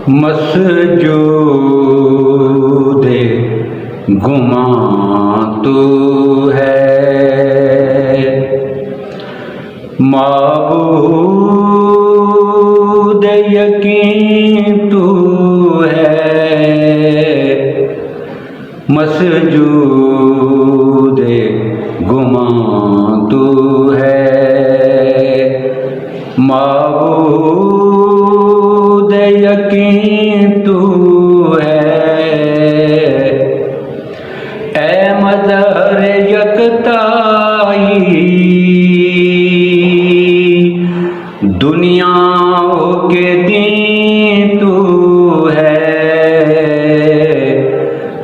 मसजूदे गुमा तू है, माबूद यकीन तू है। मसजूदे गुमा तू है, माबूद यकीन तू है। ए मज़हर यकताई दुनियाओं के दीन तू है।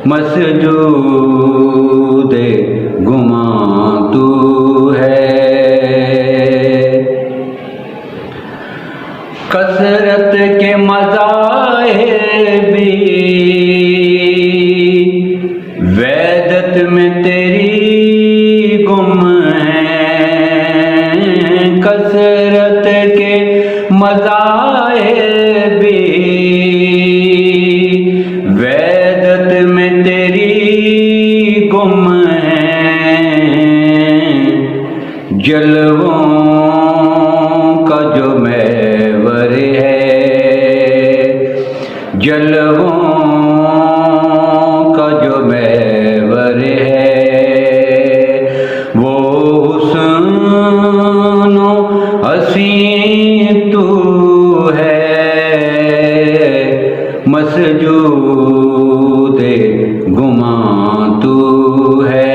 मसजूदे गुमा तू है। कसरत के मज़ाहिबी वैदत में तेरी गुम है। कसरत के मज़ाहिबी वैदत में तेरी गुम है। जलवों का जो महवर है, जलवों का जो महवर है, वो हुस्न हसीन तू है। मसजूदे गुमा तू है।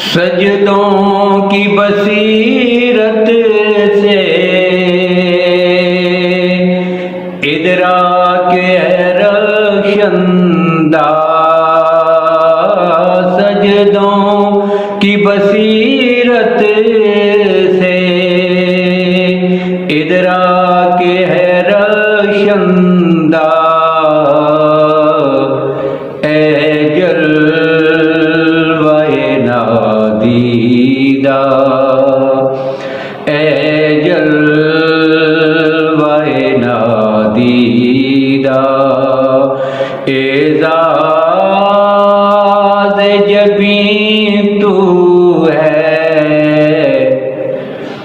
सजदों की बसीरत से इदराक है रोशनदा। सजदों की बसीरत से इदराक है रोशनदा। ए जलवाए नादीदा, ए जलवाए नादीदा। एज़ाज़ जबीन तू है।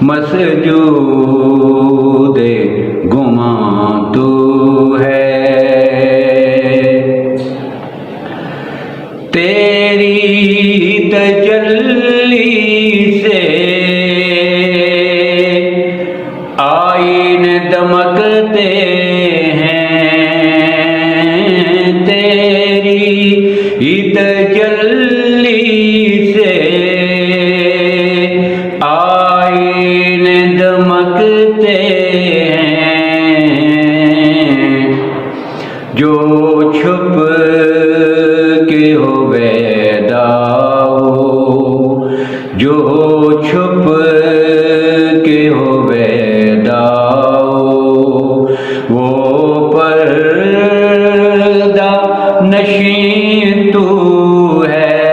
मसजूदे गुमा तू है। तेरी तजल्ली से आईन दमकते हैं। तेरी तजल्ली से आईन दमकते हैं। जो छुप के हो बैदा हो, जो छुप के हो बैदा हो, वो पर्दा नशीन तू है।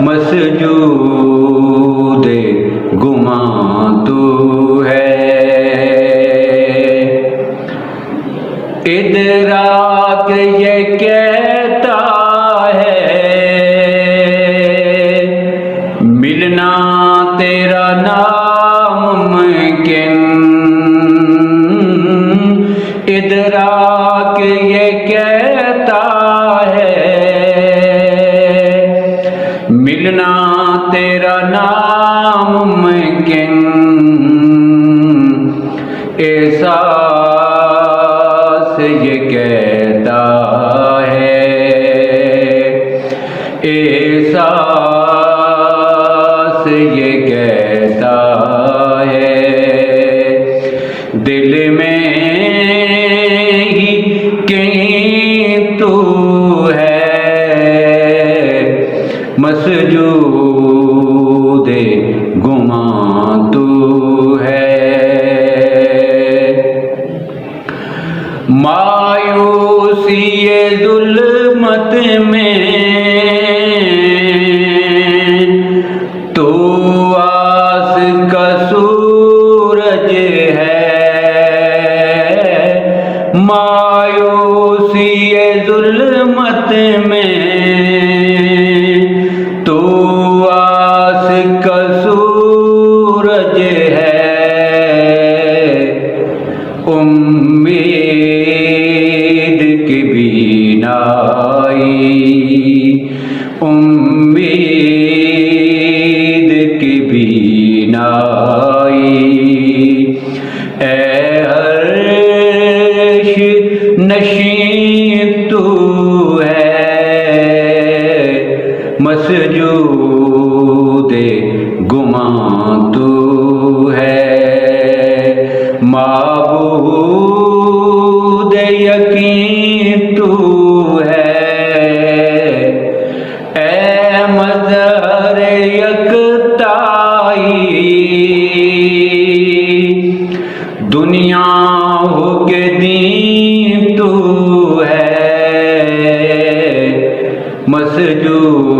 मसजूदे गुमा तू है। इदराक ये कहता है मिलना तेरा नामुमकिन। इदराक ये कहता है मिलना तेरा नामुमकिन। एहसास ये कहता है, एहसास ये कहता है। दिल में ही कहीं तू है। मसजूदे गुमा तू है। मायूसी ये जुल्मत में तो आस का सूरज मायूसी जुल्मत में तू आस का सूरज है, उम्मीद की बीनाई, उम्मीद की बीनाई। ए अर्श नशीं तू है, मसजूदे गुमां तू है, माबूद यकीन तू है। ए मज़हर यकताई, दुनिया हो के दीन तू है, मसजूदे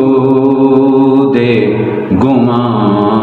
गुमां